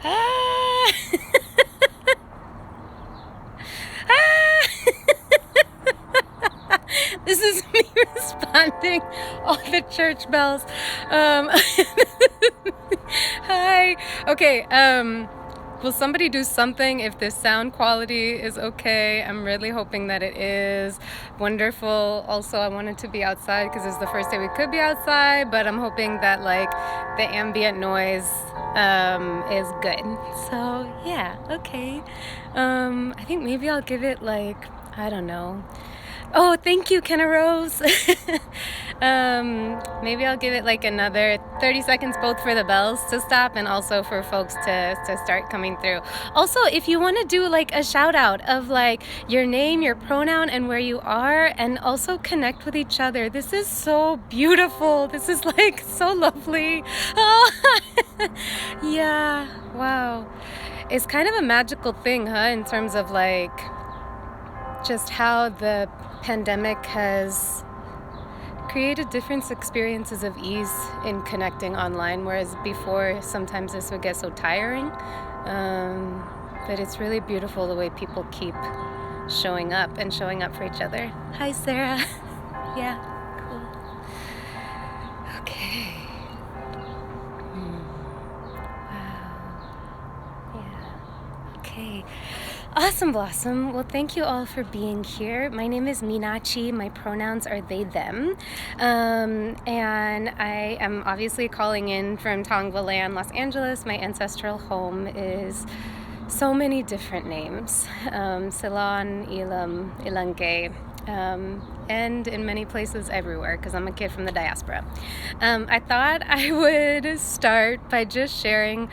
Ah! Ah! This is me responding all the church bells. Hi. Okay. Will somebody do something if this sound quality is okay? I'm really hoping that it is. Wonderful. Also, I wanted to be outside because it's the first day we could be outside, but I'm hoping that like the ambient noise is good. So yeah, okay. I think maybe I'll give it like, I don't know. Oh, thank you, Kenna Rose. Maybe I'll give it like another 30 seconds both for the bells to stop and also for folks to start coming through. Also, if you want to do like a shout out of like your name, your pronoun, and where you are, and also connect with each other. This is so beautiful. This is like so lovely. Oh, yeah, wow. It's kind of a magical thing, huh, in terms of like just how the pandemic has created different experiences of ease in connecting online, whereas before sometimes this would get so tiring. But it's really beautiful the way people keep showing up and showing up for each other. Hi, Sarah. Yeah, cool. Okay. Wow. Yeah. Okay. Awesome, Blossom. Well, thank you all for being here. My name is Meenadchi. My pronouns are they, them. And I am obviously calling in from Tongva Land, Los Angeles. My ancestral home is so many different names. Ceylon, Elam, Ilangay, and in many places everywhere because I'm a kid from the diaspora. I thought I would start by just sharing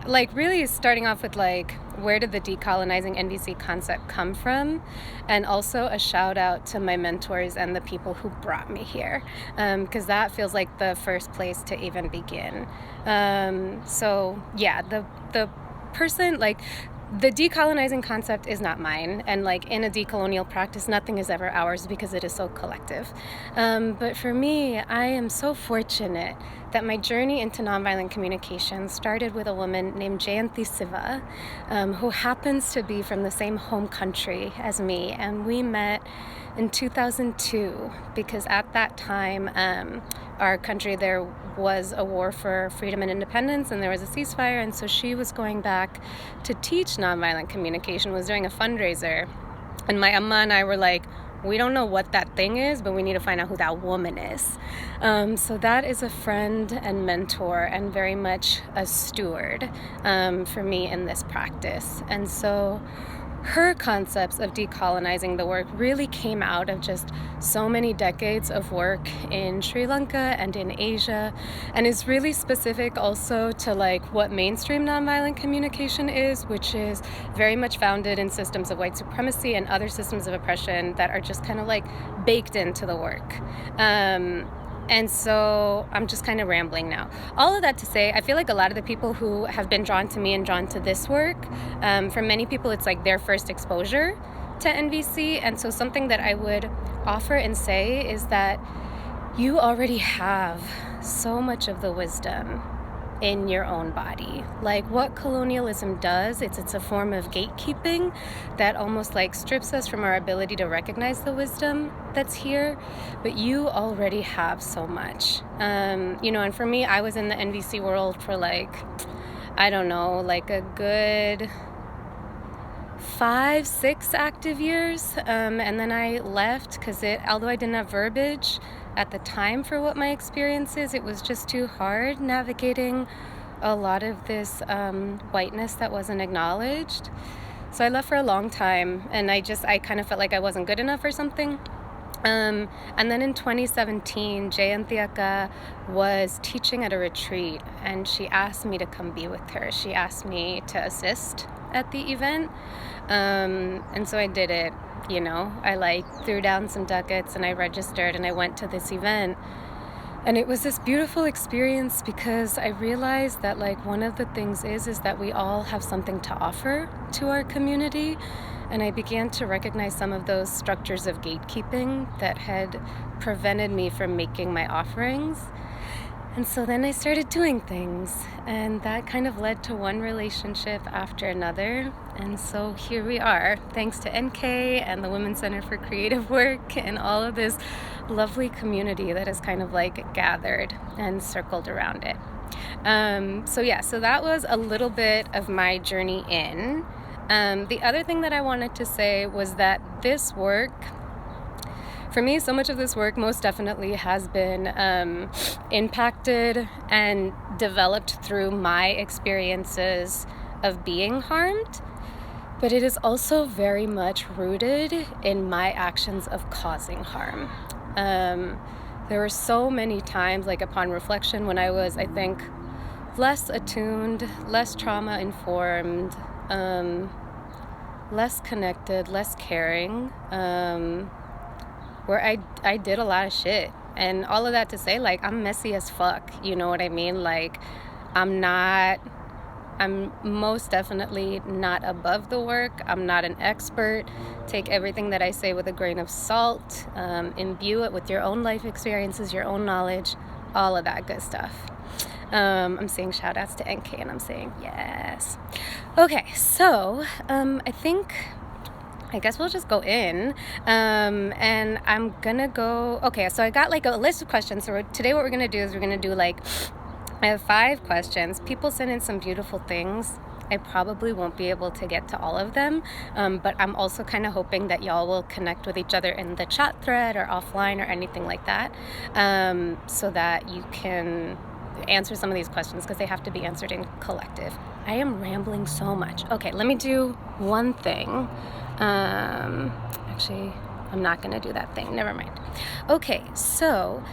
like really starting off with like where did the decolonizing NVC concept come from, and also a shout out to my mentors and the people who brought me here, because that feels like the first place to even begin. So yeah, the person, like, the decolonizing concept is not mine, and like in a decolonial practice nothing is ever ours because it is so collective. But for me, I am so fortunate that my journey into nonviolent communication started with a woman named Jayanthi Siva, who happens to be from the same home country as me, and we met in 2002 because at that time our country, there was a war for freedom and independence, and there was a ceasefire, and so she was going back to teach nonviolent communication, was doing a fundraiser, and my amma and I were like, we don't know what that thing is, but we need to find out who that woman is. So that is a friend and mentor and very much a steward for me in this practice. And so her concepts of decolonizing the work really came out of just so many decades of work in Sri Lanka and in Asia, and is really specific also to like what mainstream nonviolent communication is, which is very much founded in systems of white supremacy and other systems of oppression that are just kind of like baked into the work. And so I'm just kind of rambling now. All of that to say, I feel like a lot of the people who have been drawn to me and drawn to this work, for many people, it's like their first exposure to NVC. And so something that I would offer and say is that you already have so much of the wisdom in your own body. Like what colonialism does, it's a form of gatekeeping that almost like strips us from our ability to recognize the wisdom that's here, but you already have so much. And for me, I was in the NVC world for like, I don't know, like a good 5-6 active years, and then I left because although I didn't have verbiage at the time for what my experience is, it was just too hard navigating a lot of this whiteness that wasn't acknowledged. So I left for a long time, and I kind of felt like I wasn't good enough or something. And then in 2017, Jayanthi Akka was teaching at a retreat, and she asked me to come be with her. She asked me to assist at the event, and so I did it. I like threw down some ducats and I registered and I went to this event, and it was this beautiful experience because I realized that like one of the things is that we all have something to offer to our community. And I began to recognize some of those structures of gatekeeping that had prevented me from making my offerings. And so then I started doing things, and that kind of led to one relationship after another. And so here we are, thanks to NK and the Women's Center for Creative Work and all of this lovely community that has kind of like gathered and circled around it. So that was a little bit of my journey in. The other thing that I wanted to say was that this work, for me, so much of this work most definitely has been impacted and developed through my experiences of being harmed, but it is also very much rooted in my actions of causing harm. There were so many times, like upon reflection, when I was, I think, less attuned, less trauma-informed, less connected, less caring, where I did a lot of shit. And all of that to say, like, I'm messy as fuck, you know what I mean? Like, I'm most definitely not above the work. I'm not an expert. Take everything that I say with a grain of salt, imbue it with your own life experiences, your own knowledge, all of that good stuff. I'm saying shout outs to NK, and I'm saying yes. Okay, so I guess we'll just go in, and I'm gonna go, okay, so I got like a list of questions. So today what we're gonna do is we're gonna do like, I have 5 questions. People send in some beautiful things. I probably won't be able to get to all of them, but I'm also kind of hoping that y'all will connect with each other in the chat thread or offline or anything like that, so that you can answer some of these questions, because they have to be answered in collective. I am rambling so much. Okay, let me do one thing. Actually, I'm not going to do that thing. Never mind. Okay, so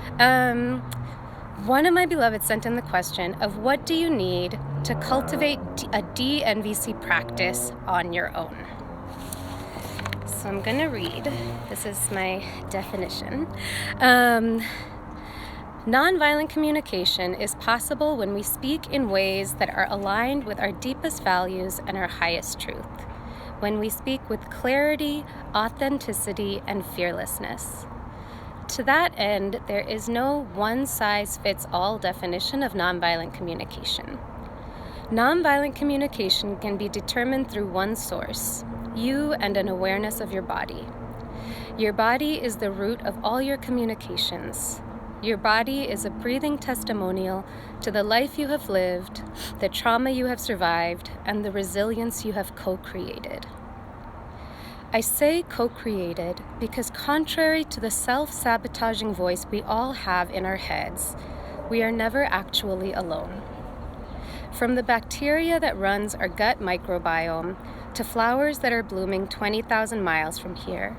one of my beloveds sent in the question of what do you need to cultivate a DNVC practice on your own? So I'm going to read. This is my definition. Nonviolent communication is possible when we speak in ways that are aligned with our deepest values and our highest truth. When we speak with clarity, authenticity, and fearlessness. To that end, there is no one-size-fits-all definition of nonviolent communication. Nonviolent communication can be determined through one source, you and an awareness of your body. Your body is the root of all your communications. Your body is a breathing testimonial to the life you have lived, the trauma you have survived, and the resilience you have co-created. I say co-created because contrary to the self-sabotaging voice we all have in our heads, we are never actually alone. From the bacteria that runs our gut microbiome to flowers that are blooming 20,000 miles from here,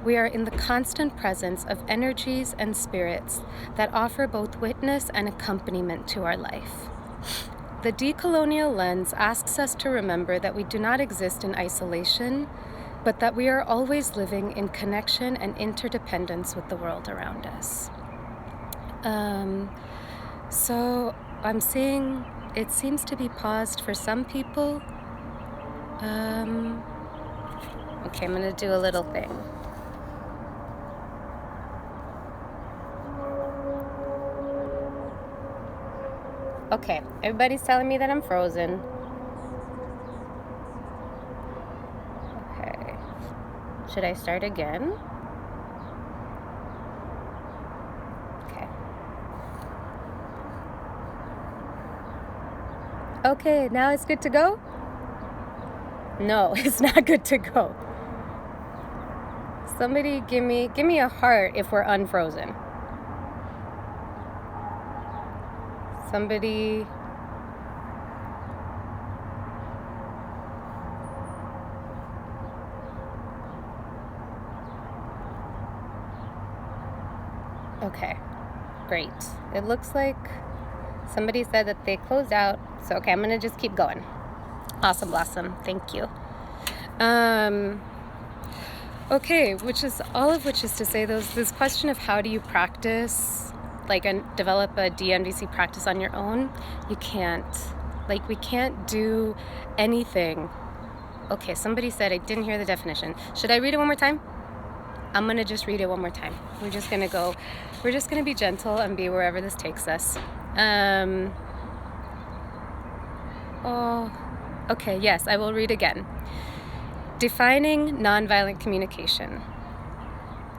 we are in the constant presence of energies and spirits that offer both witness and accompaniment to our life. The decolonial lens asks us to remember that we do not exist in isolation, but that we are always living in connection and interdependence with the world around us. So I'm seeing it seems to be paused for some people. Okay, I'm gonna do a little thing. Okay, everybody's telling me that I'm frozen. Okay. Should I start again? Okay. Okay, now it's good to go? No, it's not good to go. Somebody give me a heart if we're unfrozen. Somebody. Okay, great. It looks like somebody said that they closed out. So, okay, I'm gonna just keep going. Awesome blossom, thank you. Okay, which is to say this question of how do you practice, like, and develop a DNVC practice on your own. You can't. Like, we can't do anything. Okay, somebody said, I didn't hear the definition. Should I read it one more time? I'm gonna just read it one more time. We're just gonna be gentle and be wherever this takes us. Okay, yes, I will read again. Defining nonviolent communication.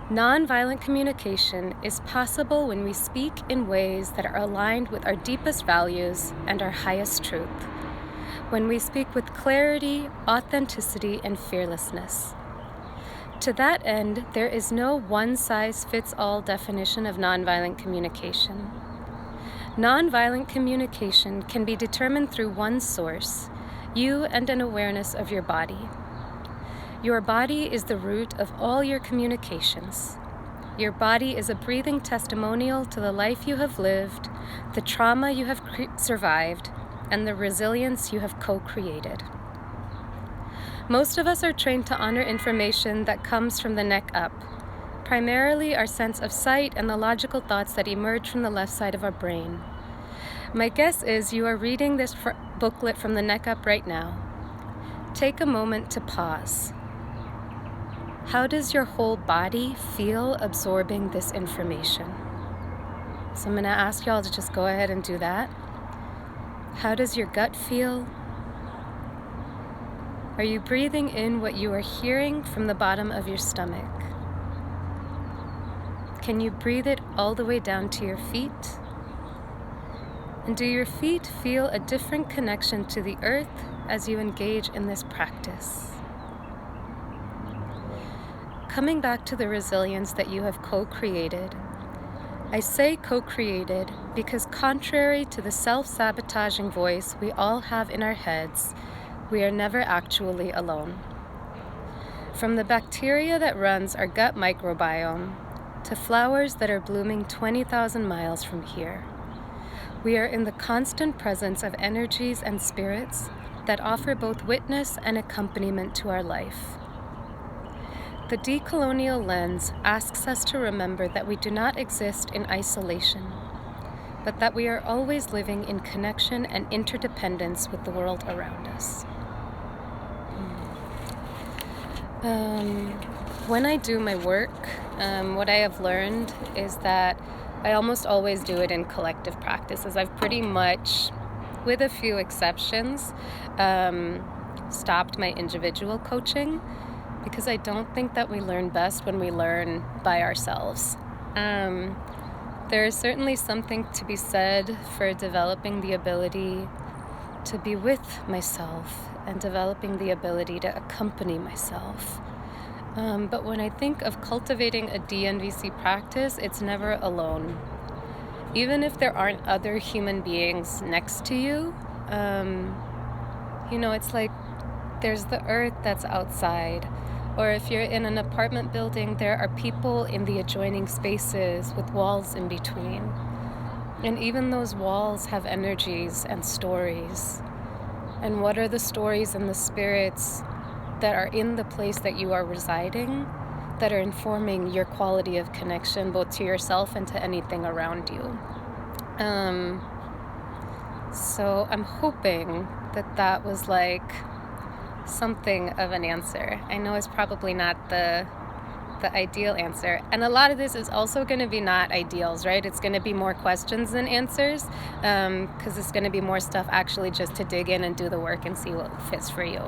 Nonviolent communication is possible when we speak in ways that are aligned with our deepest values and our highest truth. When we speak with clarity, authenticity, and fearlessness. To that end, there is no one-size-fits-all definition of nonviolent communication. Nonviolent communication can be determined through one source, you and an awareness of your body. Your body is the root of all your communications. Your body is a breathing testimonial to the life you have lived, the trauma you have survived, and the resilience you have co-created. Most of us are trained to honor information that comes from the neck up, primarily our sense of sight and the logical thoughts that emerge from the left side of our brain. My guess is you are reading this booklet from the neck up right now. Take a moment to pause. How does your whole body feel absorbing this information? So I'm going to ask y'all to just go ahead and do that. How does your gut feel? Are you breathing in what you are hearing from the bottom of your stomach? Can you breathe it all the way down to your feet? And do your feet feel a different connection to the earth as you engage in this practice? Coming back to the resilience that you have co-created, I say co-created because contrary to the self-sabotaging voice we all have in our heads, we are never actually alone. From the bacteria that runs our gut microbiome to flowers that are blooming 20,000 miles from here, we are in the constant presence of energies and spirits that offer both witness and accompaniment to our life. The decolonial lens asks us to remember that we do not exist in isolation, but that we are always living in connection and interdependence with the world around us. When I do my work, what I have learned is that I almost always do it in collective practices. I've pretty much, with a few exceptions, stopped my individual coaching because I don't think that we learn best when we learn by ourselves. There is certainly something to be said for developing the ability to be with myself and developing the ability to accompany myself. But when I think of cultivating a DNVC practice, it's never alone. Even if there aren't other human beings next to you, it's like there's the earth that's outside. Or if you're in an apartment building, there are people in the adjoining spaces with walls in between. And even those walls have energies and stories. And what are the stories and the spirits that are in the place that you are residing that are informing your quality of connection both to yourself and to anything around you? So I'm hoping that was like something of an answer. I know it's probably not the ideal answer, and a lot of this is also going to be not ideals, right? It's going to be more questions than answers, because it's going to be more stuff actually just to dig in and do the work and see what fits for you.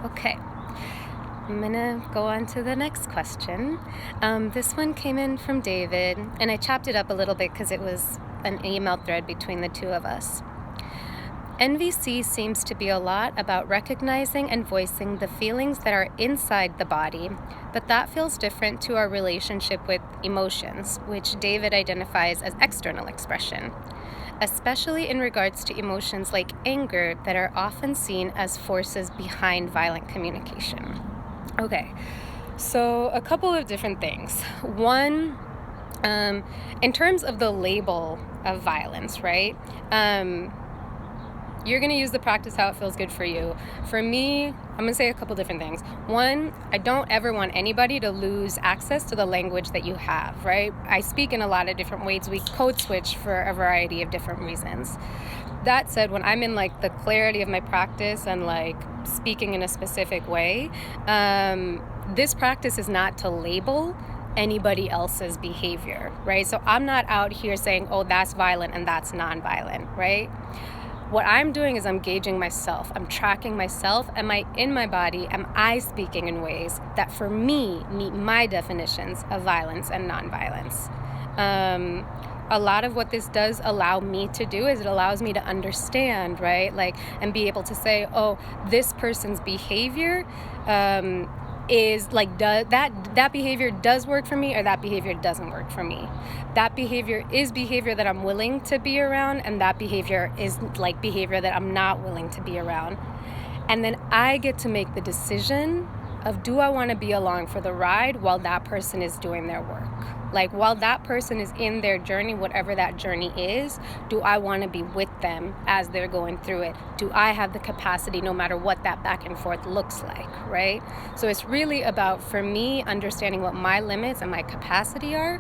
Okay, I'm gonna go on to the next question. This one came in from David, and I chopped it up a little bit because it was an email thread between the two of us. NVC seems to be a lot about recognizing and voicing the feelings that are inside the body, but that feels different to our relationship with emotions, which David identifies as external expression, especially in regards to emotions like anger that are often seen as forces behind violent communication. Okay, so a couple of different things. One, in terms of the label of violence, right? You're going to use the practice how it feels good for you. For me, I'm going to say a couple different things. One, I don't ever want anybody to lose access to the language that you have, right? I speak in a lot of different ways. We code switch for a variety of different reasons. That said, when I'm in like the clarity of my practice and like speaking in a specific way, this practice is not to label anybody else's behavior, right? So I'm not out here saying, oh, that's violent and that's nonviolent, right? What I'm doing is I'm gauging myself. I'm tracking myself. Am I in my body? Am I speaking in ways that for me meet my definitions of violence and nonviolence? A lot of what this does allow me to do is it allows me to understand, right? Like, and be able to say, oh, this person's behavior is like, that behavior does work for me, or that behavior doesn't work for me. That behavior is behavior that I'm willing to be around, and that behavior is like behavior that I'm not willing to be around. And then I get to make the decision of, do I want to be along for the ride while that person is doing their work? Like, while that person is in their journey, whatever that journey is, do I want to be with them as they're going through it? Do I have the capacity, no matter what that back and forth looks like, right? So it's really about, for me, understanding what my limits and my capacity are.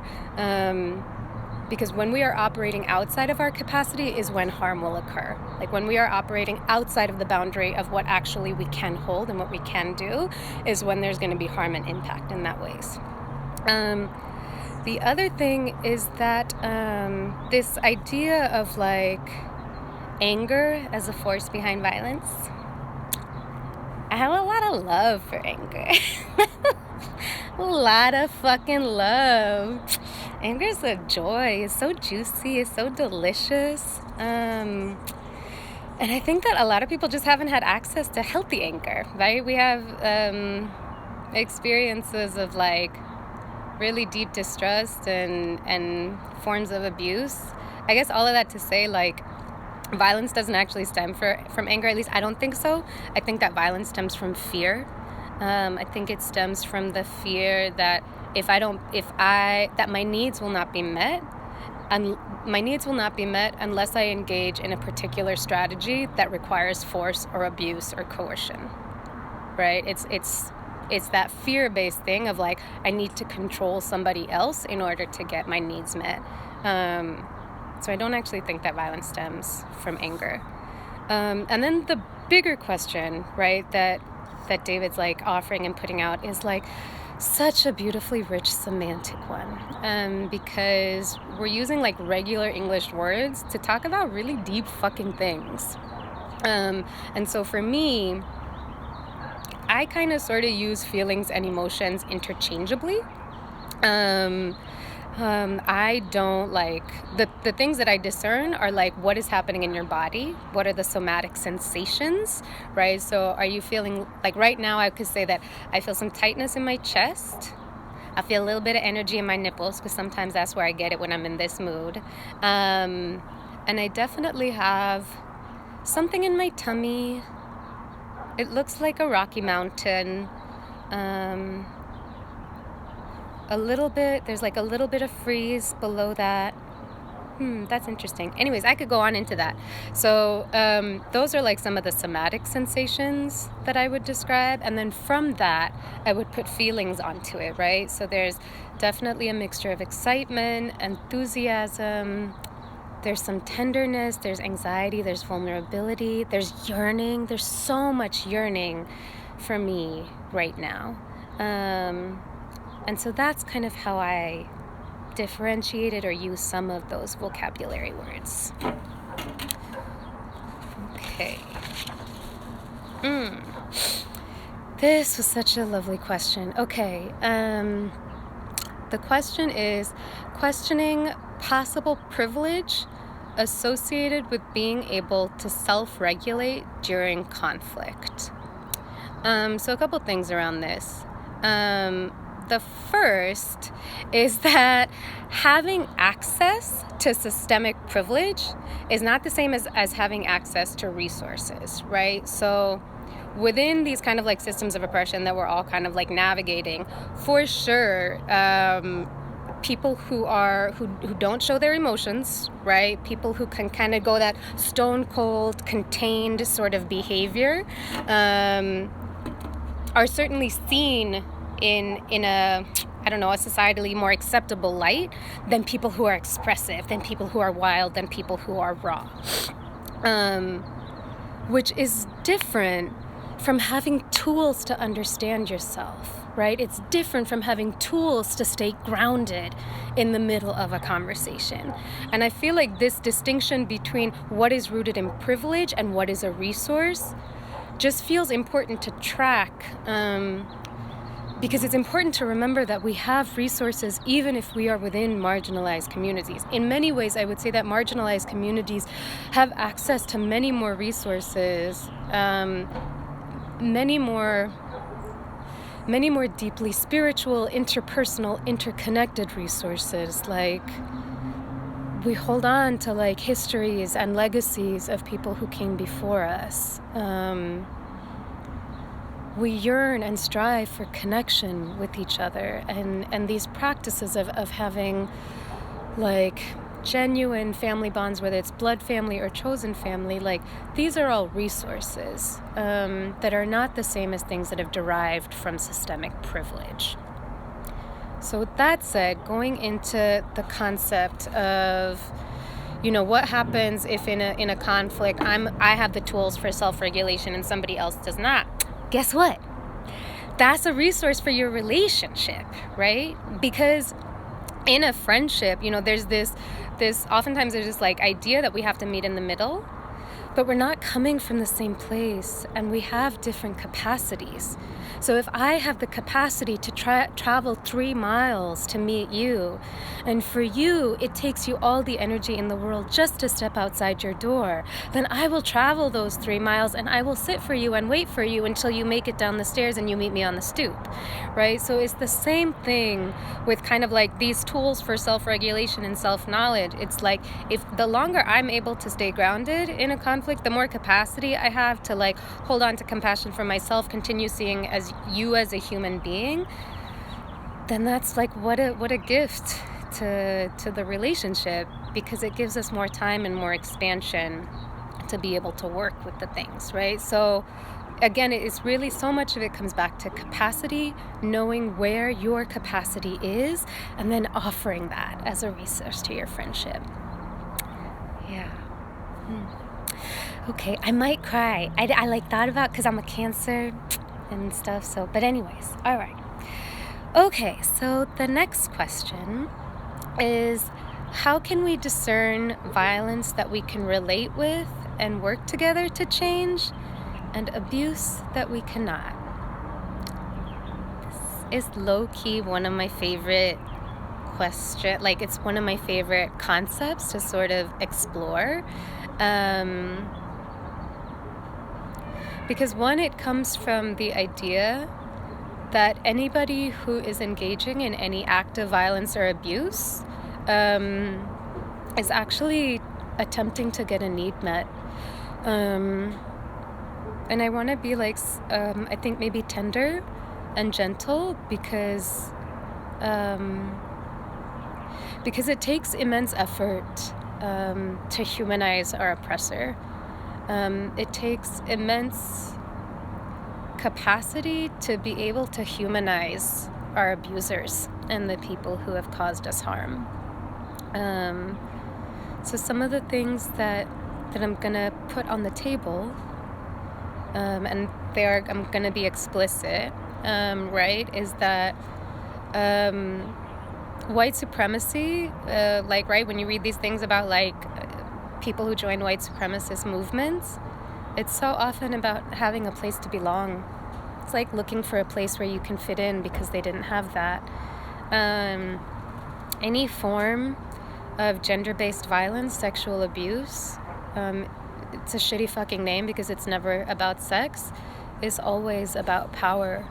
Because when we are operating outside of our capacity is when harm will occur. Like, when we are operating outside of the boundary of what actually we can hold and what we can do is when there's going to be harm and impact in that ways. The other thing is that this idea of like anger as a force behind violence, I have a lot of love for anger. A lot of fucking love. Anger is a joy. It's so juicy. It's so delicious. And I think that a lot of people just haven't had access to healthy anger, right? We have experiences of like really deep distrust and forms of abuse. I guess all of that to say, like, violence doesn't actually stem from anger. At least I don't think so. I think that violence stems from fear. I think it stems from the fear that that my needs will not be met, and my needs will not be met unless I engage in a particular strategy that requires force or abuse or coercion, right? It's that fear-based thing of like, I need to control somebody else in order to get my needs met. So I don't actually think that violence stems from anger. And then the bigger question, right, that David's like offering and putting out is like such a beautifully rich semantic one, because we're using like regular English words to talk about really deep fucking things. And so for me, I kind of sort of use feelings and emotions interchangeably. I don't like the things that I discern are like, what is happening in your body? What are the somatic sensations, right? So are you feeling like, right now I could say that I feel some tightness in my chest. I feel a little bit of energy in my nipples, because sometimes that's where I get it when I'm in this mood. And I definitely have something in my tummy. It looks like a rocky mountain. There's like a little bit of freeze below that. That's interesting. Anyways, I could go on into that. So those are like some of the somatic sensations that I would describe. And then from that, I would put feelings onto it, right? So there's definitely a mixture of excitement, enthusiasm. There's some tenderness, there's anxiety, there's vulnerability, there's yearning. There's so much yearning for me right now. And so that's kind of how I differentiated or use some of those vocabulary words. Okay. This was such a lovely question. Okay. The question is questioning possible privilege associated with being able to self-regulate during conflict. So a couple things around this. The first is that having access to systemic privilege is not the same as having access to resources, right? So within these kind of like systems of oppression that we're all kind of like navigating, for sure, people who don't show their emotions, right? People who can kind of go that stone cold, contained sort of behavior, are certainly seen in a societally more acceptable light than people who are expressive, than people who are wild, than people who are raw. Which is different from having tools to understand yourself, right? It's different from having tools to stay grounded in the middle of a conversation. And I feel like this distinction between what is rooted in privilege and what is a resource just feels important to track, because it's important to remember that we have resources even if we are within marginalized communities. In many ways, I would say that marginalized communities have access to many more resources, many more deeply spiritual, interpersonal, interconnected resources. Like, we hold on to like histories and legacies of people who came before us. We yearn and strive for connection with each other, and these practices of having like genuine family bonds, whether it's blood family or chosen family, like these are all resources that are not the same as things that have derived from systemic privilege. So with that said, going into the concept of, you know, what happens if in a conflict I have the tools for self-regulation and somebody else does not. Guess what? That's a resource for your relationship, right? Because in a friendship, you know, there's this oftentimes there's this like idea that we have to meet in the middle, but we're not coming from the same place, and we have different capacities. So if I have the capacity to travel 3 miles to meet you, and for you it takes you all the energy in the world just to step outside your door, then I will travel those 3 miles and I will sit for you and wait for you until you make it down the stairs and you meet me on the stoop, right? So it's the same thing with kind of like these tools for self-regulation and self-knowledge. It's like, if the longer I'm able to stay grounded in a conflict, the more capacity I have to like hold on to compassion for myself, continue seeing as you as a human being, then that's like what a gift to the relationship, because it gives us more time and more expansion to be able to work with the things, right? So again, it's really, so much of it comes back to capacity, knowing where your capacity is, and then offering that as a resource to your friendship. Yeah. Okay, I might cry. I like thought about, because I'm a Cancer and stuff, so, but anyways, all right. Okay, so the next question is, how can we discern violence that we can relate with and work together to change, and abuse that we cannot? This is low-key one of my favorite questions, like it's one of my favorite concepts to sort of explore. Because one, it comes from the idea that anybody who is engaging in any act of violence or abuse is actually attempting to get a need met. And I want to be like, I think maybe tender and gentle, because it takes immense effort to humanize our oppressor. It takes immense capacity to be able to humanize our abusers and the people who have caused us harm. So some of the things that I'm gonna put on the table, and I'm gonna be explicit, right, is that white supremacy, like, right, when you read these things about like people who join white supremacist movements, it's so often about having a place to belong. It's like looking for a place where you can fit in, because they didn't have that. Any form of gender-based violence, sexual abuse, it's a shitty fucking name because it's never about sex, is always about power.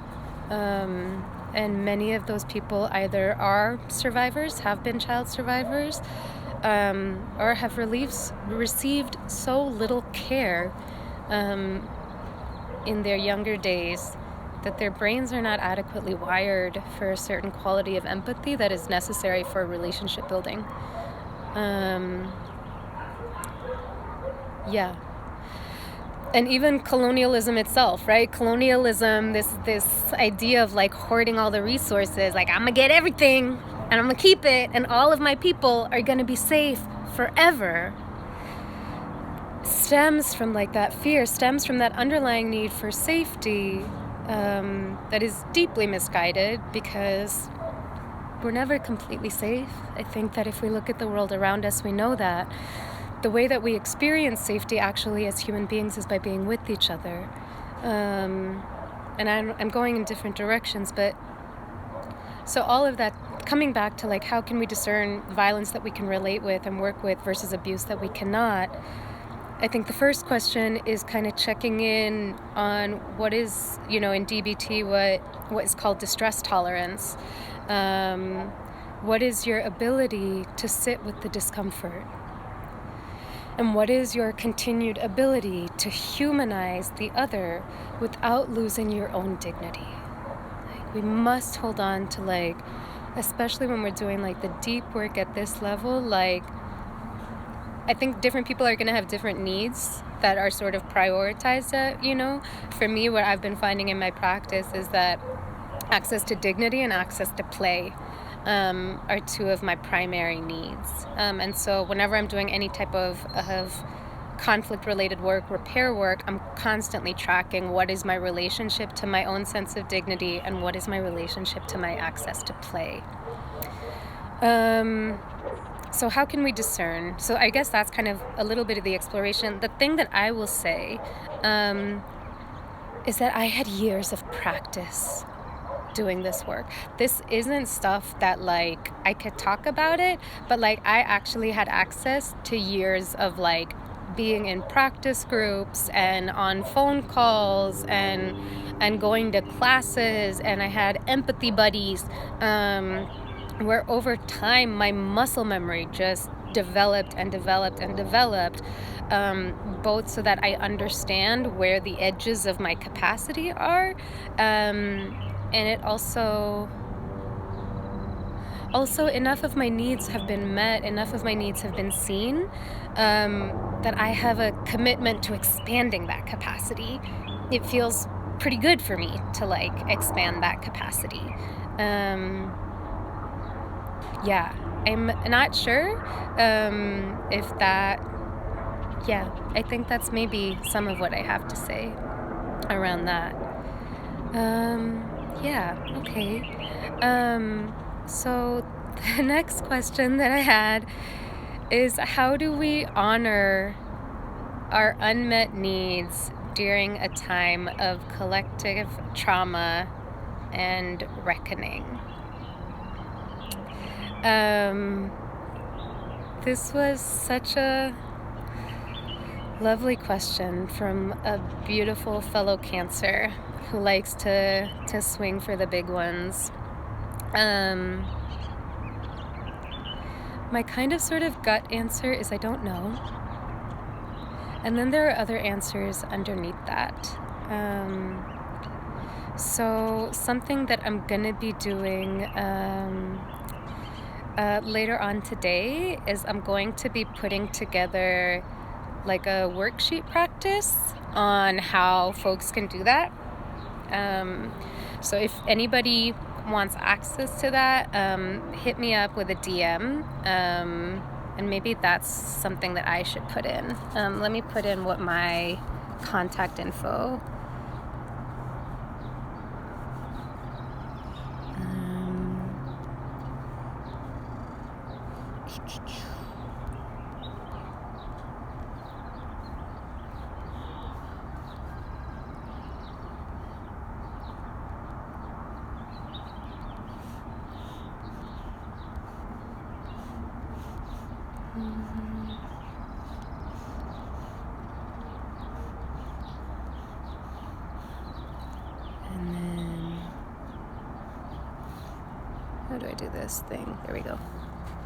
And many of those people either are survivors, have been child survivors, or have received so little care in their younger days that their brains are not adequately wired for a certain quality of empathy that is necessary for relationship building. Yeah. And even colonialism itself, right? Colonialism, this idea of like hoarding all the resources, like I'm gonna get everything and I'm gonna keep it, and all of my people are gonna be safe forever. stems from like that fear, stems from that underlying need for safety, that is deeply misguided, because we're never completely safe. I think that if we look at the world around us, we know that the way that we experience safety actually as human beings is by being with each other. And I'm going in different directions, but so all of that coming back to like, how can we discern violence that we can relate with and work with versus abuse that we cannot? I think the first question is kind of checking in on what is, in DBT, what is called distress tolerance. What is your ability to sit with the discomfort? And what is your continued ability to humanize the other without losing your own dignity? We must hold on to especially when we're doing the deep work at this level, I think different people are going to have different needs that are sort of prioritized, For me, what I've been finding in my practice is that access to dignity and access to play are two of my primary needs. And so whenever I'm doing any type of conflict-related work, repair work, I'm constantly tracking what is my relationship to my own sense of dignity and what is my relationship to my access to play. So how can we discern? So I guess that's kind of a little bit of the exploration. The thing that I will say is that I had years of practice doing this work. This isn't stuff that I could talk about it, but I actually had access to years of being in practice groups and on phone calls and going to classes, and I had empathy buddies, where over time my muscle memory just developed and developed and developed, both so that I understand where the edges of my capacity are, and it also enough of my needs have been met, enough of my needs have been seen, that I have a commitment to expanding that capacity. It feels pretty good for me to expand that capacity. I'm not sure if that, I think that's maybe some of what I have to say around that. Okay. So the next question that I had is, how do we honor our unmet needs during a time of collective trauma and reckoning? This was such a lovely question from a beautiful fellow Cancer who likes to swing for the big ones. My kind of sort of gut answer is I don't know. And then there are other answers underneath that. So something that I'm gonna be doing later on today is I'm going to be putting together a worksheet practice on how folks can do that. So if anybody wants access to that, hit me up with a DM, and maybe that's something that I should put in. Let me put in what my contact info. And then, how do I do this thing? There we go.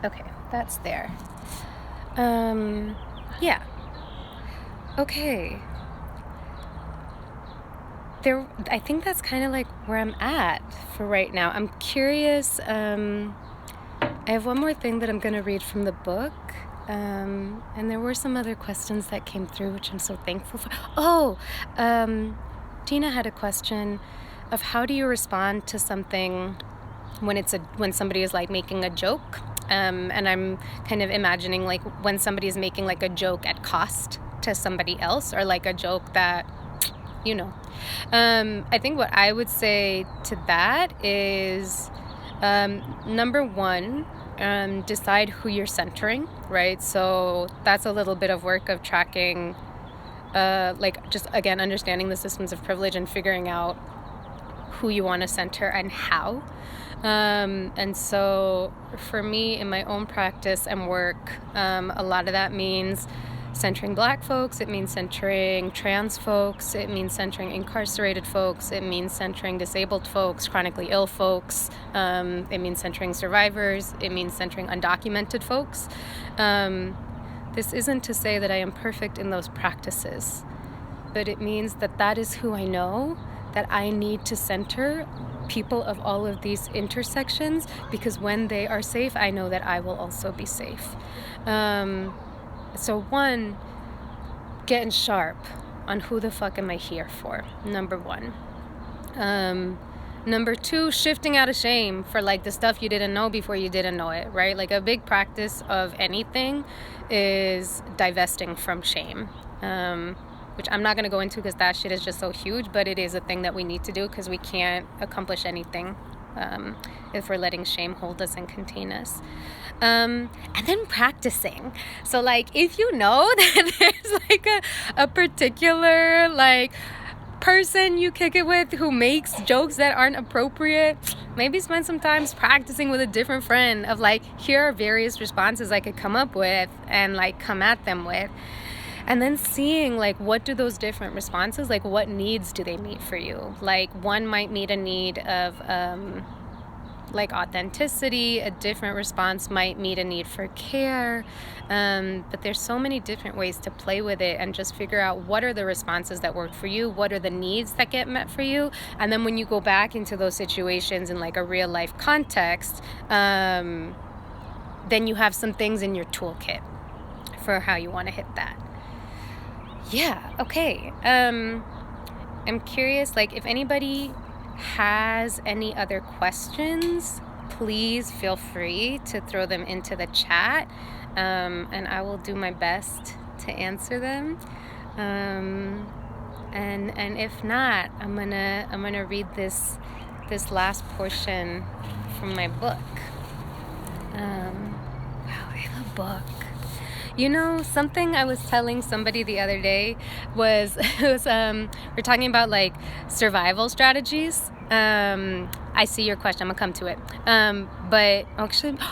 Okay, that's there. Okay. I think that's kind of where I'm at for right now. I'm curious. I have one more thing that I'm going to read from the book. And there were some other questions that came through, which I'm so thankful for. Tina had a question of how do you respond to something when somebody is making a joke, and I'm kind of imagining when somebody is making a joke at cost to somebody else, or like a joke that, you know. I think what I would say to that is, number one, decide who you're centering, right? So that's a little bit of work of tracking, like just again understanding the systems of privilege and figuring out who you want to center and how. And so for me in my own practice and work, a lot of that means centering Black folks, it means centering trans folks, it means centering incarcerated folks, it means centering disabled folks, chronically ill folks, it means centering survivors, it means centering undocumented folks. This isn't to say that I am perfect in those practices, but it means that that is who I know, that I need to center people of all of these intersections, because when they are safe, I know that I will also be safe. So one, getting sharp on who the fuck am I here for, number one. Number two, shifting out of shame for like the stuff you didn't know before you didn't know it, right? Like a big practice of anything is divesting from shame, which I'm not going to go into because that shit is just so huge, but it is a thing that we need to do because we can't accomplish anything if we're letting shame hold us and contain us. And then practicing. So like if you know that there's like a particular like person you kick it with who makes jokes that aren't appropriate, maybe spend some time practicing with a different friend of like, here are various responses I could come up with and like come at them with. And then seeing like, what do those different responses, like what needs do they meet for you? Like one might meet a need of like authenticity, a different response might meet a need for care, but there's so many different ways to play with it and just figure out what are the responses that work for you, what are the needs that get met for you, and then when you go back into those situations in like a real life context, then you have some things in your toolkit for how you want to hit that. Yeah, okay. I'm curious, like if anybody has any other questions, please feel free to throw them into the chat, and I will do my best to answer them. And if not, I'm gonna read this last portion from my book. Wow, I have a book. You know, something I was telling somebody the other day was, we're talking about like survival strategies. I see your question. I'm gonna come to it. But actually, the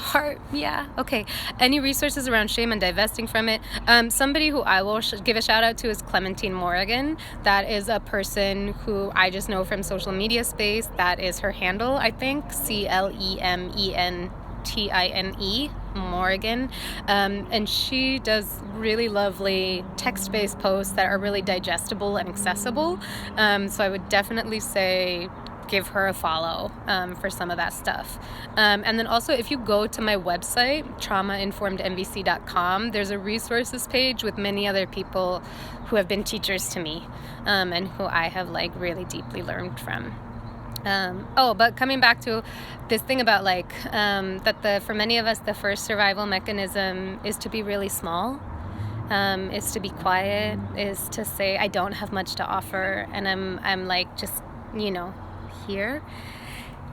heart. Yeah. Okay. Any resources around shame and divesting from it? Somebody who I will give a shout out to is Clementine Morrigan. That is a person who I just know from social media space. That is her handle, I think. CLEMENTINE. Morrigan, and she does really lovely text-based posts that are really digestible and accessible, so I would definitely say give her a follow for some of that stuff. And then also if you go to my website, traumainformednvc.com, there's a resources page with many other people who have been teachers to me, and who I have like really deeply learned from. But coming back to this thing about like that for many of us the first survival mechanism is to be really small, is to be quiet, is to say I don't have much to offer and I'm like just, you know, here.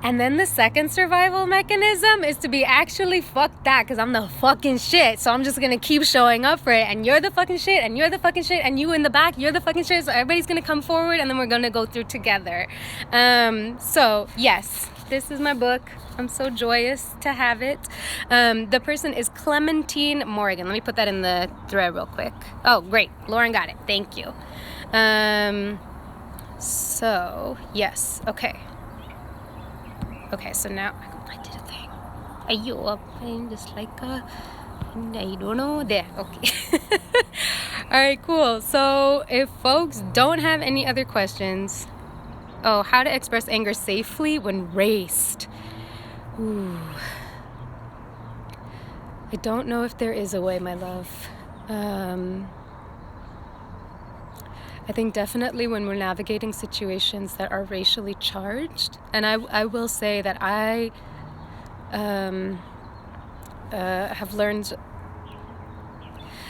And then the second survival mechanism is to be actually fuck that, because I'm the fucking shit. So I'm just going to keep showing up for it. And you're the fucking shit. And you're the fucking shit. And you in the back, you're the fucking shit. So everybody's going to come forward and then we're going to go through together. So yes, this is my book. I'm so joyous to have it. The person is Clementine Morrigan. Let me put that in the thread real quick. Oh, great. Lauren got it. Thank you. So yes. Okay, so now I did a thing. Are you up? I'm just like, I don't know. There, okay. All right, cool. So if folks don't have any other questions, how to express anger safely when raced. Ooh. I don't know if there is a way, my love. I think definitely when we're navigating situations that are racially charged, and I will say that I have learned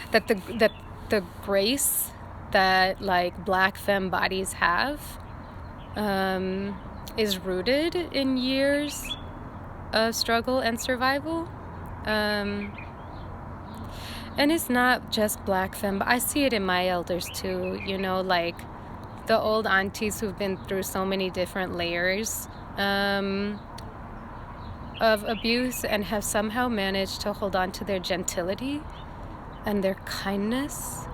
that the the grace that like Black femme bodies have is rooted in years of struggle and survival. And it's not just Black femme, but I see it in my elders too, you know, like the old aunties who've been through so many different layers of abuse and have somehow managed to hold on to their gentility and their kindness.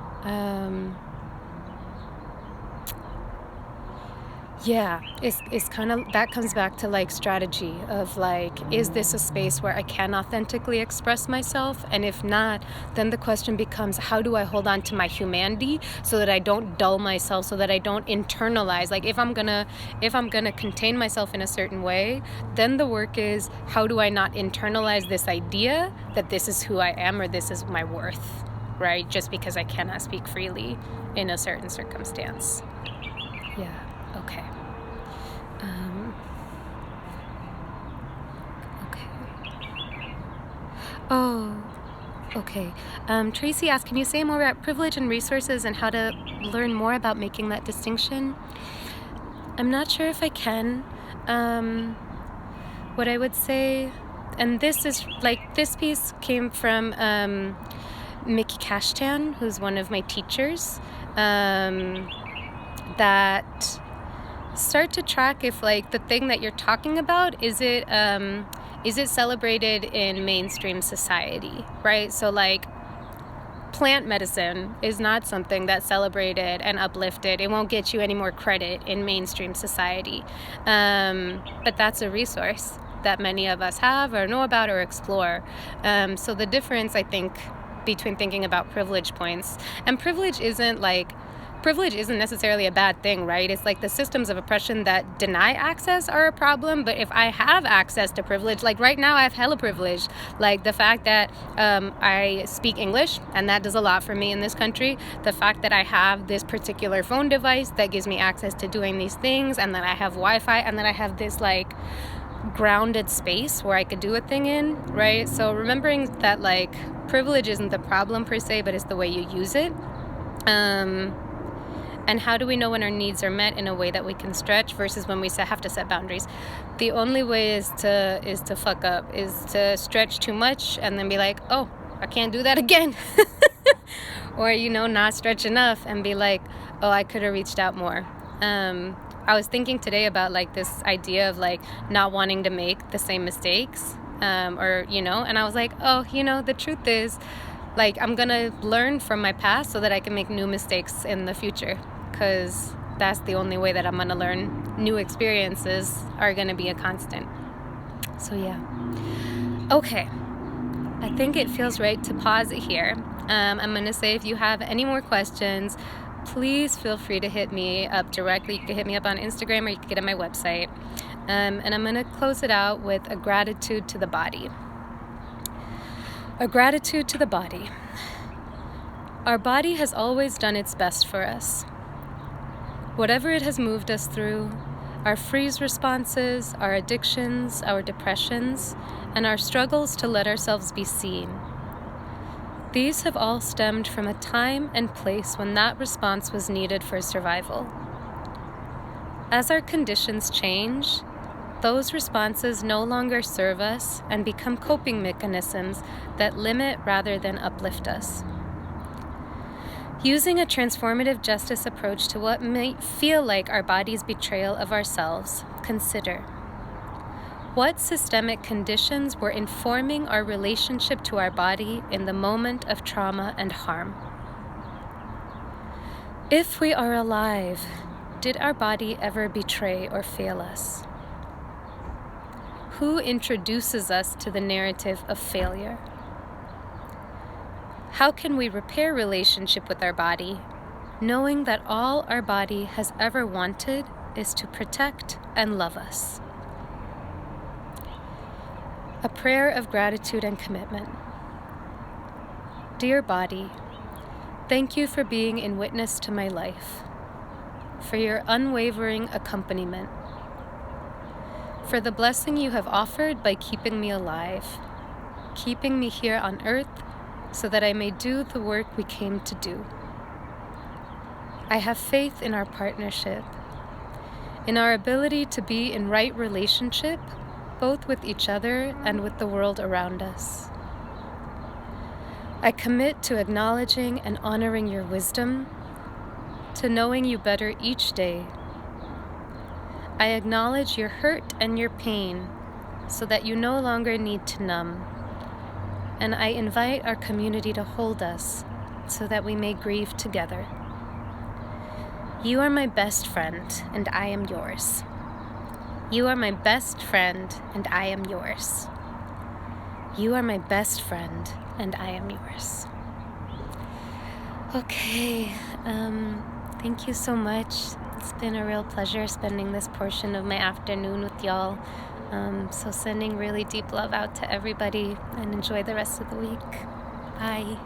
Yeah, it's kind of, that comes back to like strategy of like, is this a space where I can authentically express myself? And if not, then the question becomes, how do I hold on to my humanity so that I don't dull myself, so that I don't internalize? Like if I'm gonna contain myself in a certain way, then the work is, how do I not internalize this idea that this is who I am or this is my worth, right? Just because I cannot speak freely in a certain circumstance. Yeah. Okay. Oh, okay. Tracy asked, can you say more about privilege and resources and how to learn more about making that distinction? I'm not sure if I can. What I would say, and this is like, this piece came from Mickey Kashtan, who's one of my teachers, that start to track if like the thing that you're talking about, is it celebrated in mainstream society, right? So like plant medicine is not something that's celebrated and uplifted. It won't get you any more credit in mainstream society, but that's a resource that many of us have or know about or explore. So the difference, I think, between thinking about privilege points, and privilege isn't necessarily a bad thing, right? It's like the systems of oppression that deny access are a problem. But if I have access to privilege, like right now I have hella privilege, like the fact that I speak English, and that does a lot for me in this country. The fact that I have this particular phone device that gives me access to doing these things, and that I have Wi-Fi, and that I have this like grounded space where I could do a thing in, right? So remembering that like privilege isn't the problem per se, but it's the way you use it. And how do we know when our needs are met in a way that we can stretch versus when we have to set boundaries? The only way is to fuck up, is to stretch too much and then be like, oh, I can't do that again. Or, you know, not stretch enough and be like, oh, I could have reached out more. I was thinking today about like this idea of like not wanting to make the same mistakes, or, you know, and I was like, oh, you know, the truth is, like, I'm gonna learn from my past so that I can make new mistakes in the future, because that's the only way that I'm gonna learn. New experiences are gonna be a constant. So yeah. Okay, I think it feels right to pause it here. I'm gonna say, if you have any more questions, please feel free to hit me up directly. You can hit me up on Instagram, or you can get on my website. And I'm gonna close it out with a gratitude to the body. A gratitude to the body. Our body has always done its best for us. Whatever it has moved us through, our freeze responses, our addictions, our depressions, and our struggles to let ourselves be seen. These have all stemmed from a time and place when that response was needed for survival. As our conditions change, those responses no longer serve us and become coping mechanisms that limit rather than uplift us. Using a transformative justice approach to what might feel like our body's betrayal of ourselves, consider: what systemic conditions were informing our relationship to our body in the moment of trauma and harm? If we are alive, did our body ever betray or fail us? Who introduces us to the narrative of failure? How can we repair relationship with our body, knowing that all our body has ever wanted is to protect and love us? A prayer of gratitude and commitment. Dear body, thank you for being in witness to my life, for your unwavering accompaniment, for the blessing you have offered by keeping me alive, keeping me here on earth so that I may do the work we came to do. I have faith in our partnership, in our ability to be in right relationship, both with each other and with the world around us. I commit to acknowledging and honoring your wisdom, to knowing you better each day. I acknowledge your hurt and your pain so that you no longer need to numb. And I invite our community to hold us so that we may grieve together. You are my best friend, and I am yours. You are my best friend, and I am yours. You are my best friend, and I am yours. Okay, thank you so much. It's been a real pleasure spending this portion of my afternoon with y'all. So sending really deep love out to everybody, and enjoy the rest of the week. Bye.